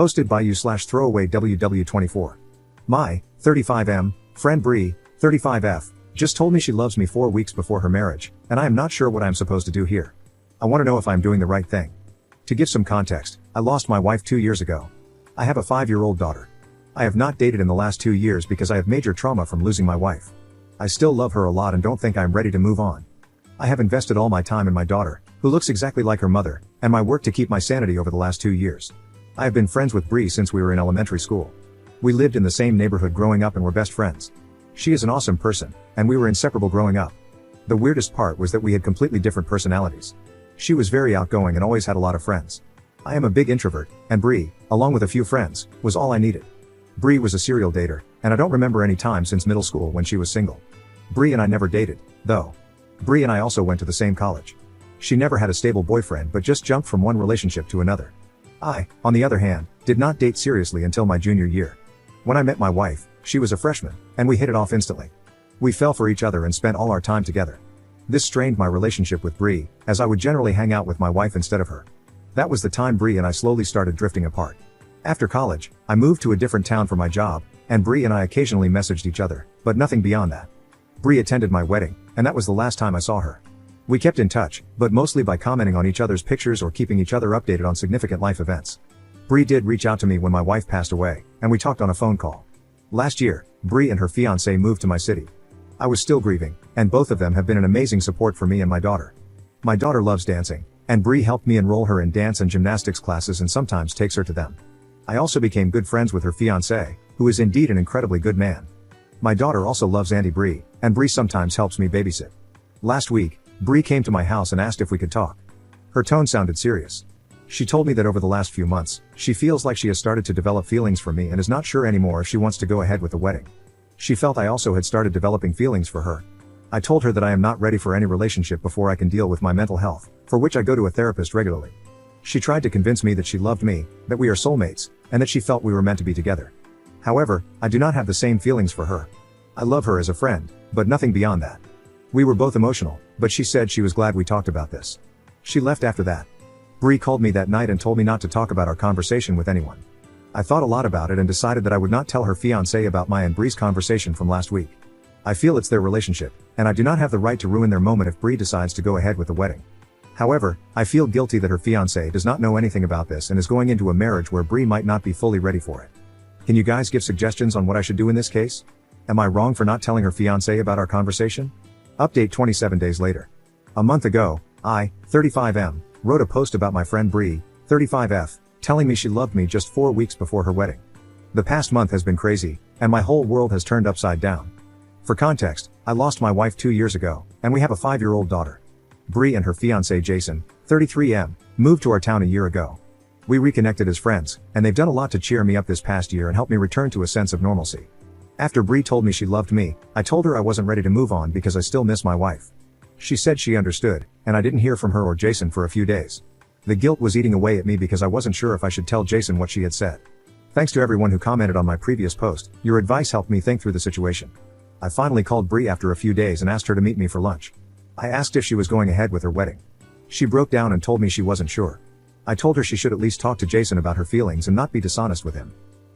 Hosted by you/throwaway WW24. My 35M friend Bree, 35F, just told me she loves me 4 weeks before her marriage, and I am not sure what I am supposed to do here. I want to know if I am doing the right thing. To give some context, I lost my wife 2 years ago. I have a 5-year-old daughter. I have not dated in the last 2 years because I have major trauma from losing my wife. I still love her a lot and don't think I am ready to move on. I have invested all my time in my daughter, who looks exactly like her mother, and my work to keep my sanity over the last 2 years. I have been friends with Bree since we were in elementary school. We lived in the same neighborhood growing up and were best friends. She is an awesome person, and we were inseparable growing up. The weirdest part was that we had completely different personalities. She was very outgoing and always had a lot of friends. I am a big introvert, and Bree, along with a few friends, was all I needed. Bree was a serial dater, and I don't remember any time since middle school when she was single. Bree and I never dated, though. Bree and I also went to the same college. She never had a stable boyfriend but just jumped from one relationship to another. I, on the other hand, did not date seriously until my junior year. When I met my wife, she was a freshman, and we hit it off instantly. We fell for each other and spent all our time together. This strained my relationship with Bree, as I would generally hang out with my wife instead of her. That was the time Bree and I slowly started drifting apart. After college, I moved to a different town for my job, and Bree and I occasionally messaged each other, but nothing beyond that. Bree attended my wedding, and that was the last time I saw her. We kept in touch, but mostly by commenting on each other's pictures or keeping each other updated on significant life events. Bree did reach out to me when my wife passed away, and we talked on a phone call. Last year, Bree and her fiancé moved to my city. I was still grieving, and both of them have been an amazing support for me and my daughter. My daughter loves dancing, and Bree helped me enroll her in dance and gymnastics classes and sometimes takes her to them. I also became good friends with her fiancé, who is indeed an incredibly good man. My daughter also loves Auntie Bree, and Bree sometimes helps me babysit. Last week, Bree came to my house and asked if we could talk. Her tone sounded serious. She told me that over the last few months, she feels like she has started to develop feelings for me and is not sure anymore if she wants to go ahead with the wedding. She felt I also had started developing feelings for her. I told her that I am not ready for any relationship before I can deal with my mental health, for which I go to a therapist regularly. She tried to convince me that she loved me, that we are soulmates, and that she felt we were meant to be together. However, I do not have the same feelings for her. I love her as a friend, but nothing beyond that. We were both emotional, but she said she was glad we talked about this. She left after that. Bree called me that night and told me not to talk about our conversation with anyone. I thought a lot about it and decided that I would not tell her fiancé about my and Bree's conversation from last week. I feel it's their relationship, and I do not have the right to ruin their moment if Bree decides to go ahead with the wedding. However, I feel guilty that her fiancé does not know anything about this and is going into a marriage where Bree might not be fully ready for it. Can you guys give suggestions on what I should do in this case? Am I wrong for not telling her fiancé about our conversation? Update 27 days later. A month ago, I, 35M, wrote a post about my friend Bree, 35F, telling me she loved me just 4 weeks before her wedding. The past month has been crazy, and my whole world has turned upside down. For context, I lost my wife 2 years ago, and we have a 5-year-old daughter. Bree and her fiancé Jason, 33M, moved to our town a year ago. We reconnected as friends, and they've done a lot to cheer me up this past year and help me return to a sense of normalcy. After Bree told me she loved me, I told her I wasn't ready to move on because I still miss my wife. She said she understood, and I didn't hear from her or Jason for a few days. The guilt was eating away at me because I wasn't sure if I should tell Jason what she had said. Thanks to everyone who commented on my previous post, your advice helped me think through the situation. I finally called Bree after a few days and asked her to meet me for lunch. I asked if she was going ahead with her wedding. She broke down and told me she wasn't sure. I told her she should at least talk to Jason about her feelings and not be dishonest with him.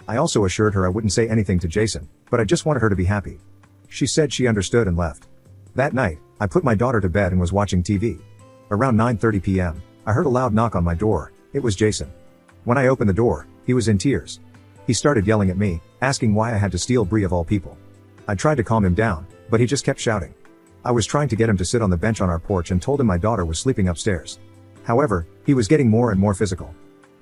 I also assured her I wouldn't say anything to Jason, but I just wanted her to be happy. She said she understood and left. That night, I put my daughter to bed and was watching TV. Around 9:30 p.m., I heard a loud knock on my door. It was Jason. When I opened the door, he was in tears. He started yelling at me, asking why I had to steal Bree of all people. I tried to calm him down, but he just kept shouting. I was trying to get him to sit on the bench on our porch and told him my daughter was sleeping upstairs. However, he was getting more and more physical.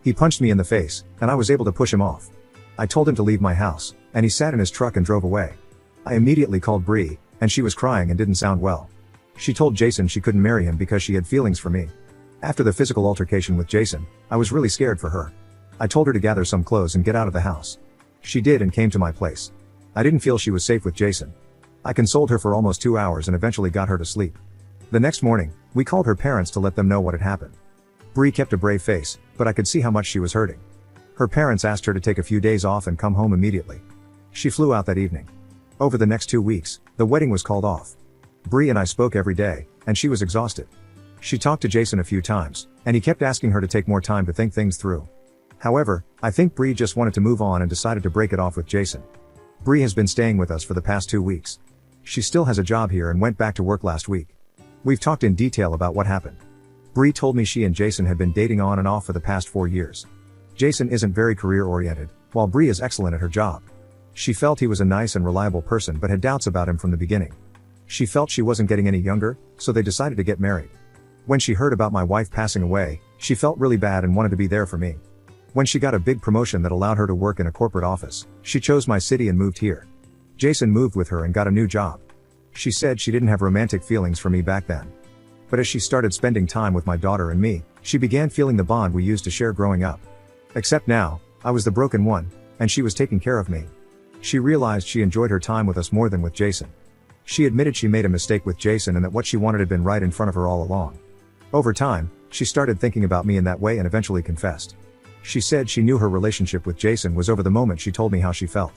He punched me in the face, and I was able to push him off. I told him to leave my house, and he sat in his truck and drove away. I immediately called Bree, and she was crying and didn't sound well. She told Jason she couldn't marry him because she had feelings for me. After the physical altercation with Jason, I was really scared for her. I told her to gather some clothes and get out of the house. She did and came to my place. I didn't feel she was safe with Jason. I consoled her for almost 2 hours and eventually got her to sleep. The next morning, we called her parents to let them know what had happened. Bree kept a brave face, but I could see how much she was hurting. Her parents asked her to take a few days off and come home immediately. She flew out that evening. Over the next 2 weeks, the wedding was called off. Bree and I spoke every day, and she was exhausted. She talked to Jason a few times, and he kept asking her to take more time to think things through. However, I think Bree just wanted to move on and decided to break it off with Jason. Bree has been staying with us for the past 2 weeks. She still has a job here and went back to work last week. We've talked in detail about what happened. Bree told me she and Jason had been dating on and off for the past 4 years. Jason isn't very career-oriented, while Bree is excellent at her job. She felt he was a nice and reliable person but had doubts about him from the beginning. She felt she wasn't getting any younger, so they decided to get married. When she heard about my wife passing away, she felt really bad and wanted to be there for me. When she got a big promotion that allowed her to work in a corporate office, she chose my city and moved here. Jason moved with her and got a new job. She said she didn't have romantic feelings for me back then. But as she started spending time with my daughter and me, she began feeling the bond we used to share growing up. Except now, I was the broken one, and she was taking care of me. She realized she enjoyed her time with us more than with Jason. She admitted she made a mistake with Jason and that what she wanted had been right in front of her all along. Over time, she started thinking about me in that way and eventually confessed. She said she knew her relationship with Jason was over the moment she told me how she felt.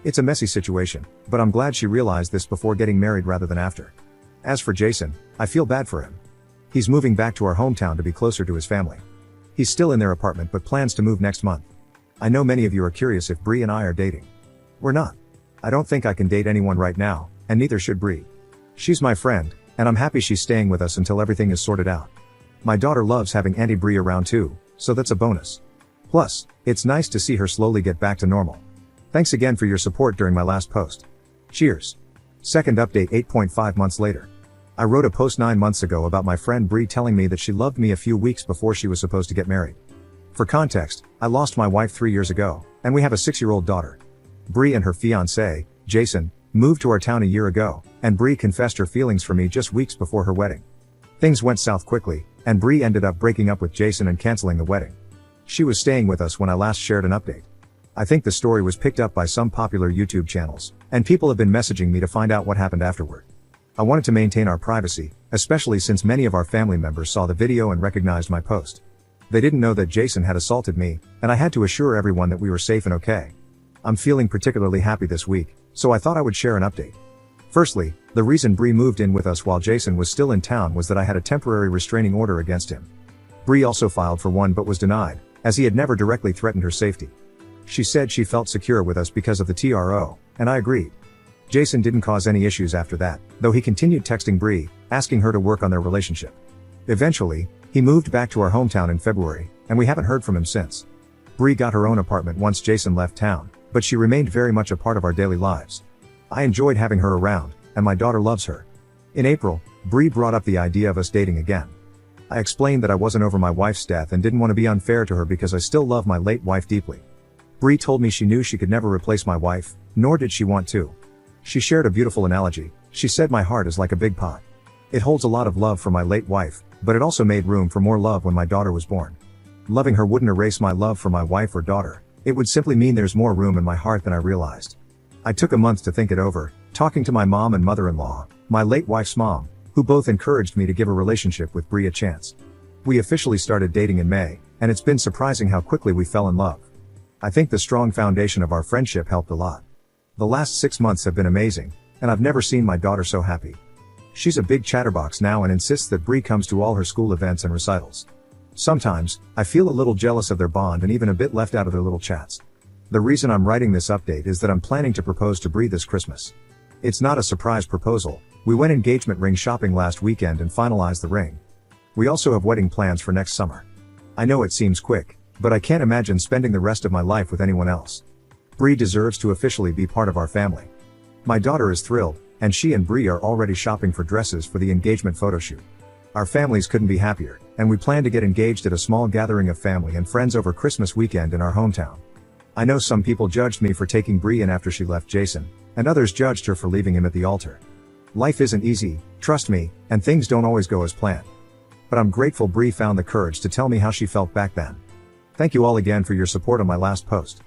It's a messy situation, but I'm glad she realized this before getting married rather than after. As for Jason, I feel bad for him. He's moving back to our hometown to be closer to his family. He's still in their apartment but plans to move next month. I know many of you are curious if Bree and I are dating. We're not. I don't think I can date anyone right now, and neither should Bree. She's my friend, and I'm happy she's staying with us until everything is sorted out. My daughter loves having Auntie Bree around too, so that's a bonus. Plus, it's nice to see her slowly get back to normal. Thanks again for your support during my last post. Cheers. Second update 8.5 months later. I wrote a post 9 months ago about my friend Bree telling me that she loved me a few weeks before she was supposed to get married. For context, I lost my wife 3 years ago, and we have a 6-year-old daughter. Bree and her fiancé, Jason, moved to our town a year ago, and Bree confessed her feelings for me just weeks before her wedding. Things went south quickly, and Bree ended up breaking up with Jason and canceling the wedding. She was staying with us when I last shared an update. I think the story was picked up by some popular YouTube channels, and people have been messaging me to find out what happened afterward. I wanted to maintain our privacy, especially since many of our family members saw the video and recognized my post. They didn't know that Jason had assaulted me, and I had to assure everyone that we were safe and okay. I'm feeling particularly happy this week, so I thought I would share an update. Firstly, the reason Bree moved in with us while Jason was still in town was that I had a temporary restraining order against him. Bree also filed for one but was denied, as he had never directly threatened her safety. She said she felt secure with us because of the TRO, and I agreed. Jason didn't cause any issues after that, though he continued texting Bree, asking her to work on their relationship. Eventually, he moved back to our hometown in February, and we haven't heard from him since. Bree got her own apartment once Jason left town, but she remained very much a part of our daily lives. I enjoyed having her around, and my daughter loves her. In April, Bree brought up the idea of us dating again. I explained that I wasn't over my wife's death and didn't want to be unfair to her because I still love my late wife deeply. Bree told me she knew she could never replace my wife, nor did she want to. She shared a beautiful analogy. She said my heart is like a big pot. It holds a lot of love for my late wife, but it also made room for more love when my daughter was born. Loving her wouldn't erase my love for my wife or daughter. It would simply mean there's more room in my heart than I realized. I took a month to think it over, talking to my mom and mother-in-law, my late wife's mom, who both encouraged me to give a relationship with Bree a chance. We officially started dating in May, and it's been surprising how quickly we fell in love. I think the strong foundation of our friendship helped a lot. The last 6 months have been amazing, and I've never seen my daughter so happy. She's a big chatterbox now and insists that Bree comes to all her school events and recitals. Sometimes, I feel a little jealous of their bond and even a bit left out of their little chats. The reason I'm writing this update is that I'm planning to propose to Bree this Christmas. It's not a surprise proposal. We went engagement ring shopping last weekend and finalized the ring. We also have wedding plans for next summer. I know it seems quick, but I can't imagine spending the rest of my life with anyone else. Bree deserves to officially be part of our family. My daughter is thrilled, and she and Bree are already shopping for dresses for the engagement photo shoot. Our families couldn't be happier, and we plan to get engaged at a small gathering of family and friends over Christmas weekend in our hometown. I know some people judged me for taking Bree in after she left Jason, and others judged her for leaving him at the altar. Life isn't easy, trust me, and things don't always go as planned. But I'm grateful Bree found the courage to tell me how she felt back then. Thank you all again for your support on my last post.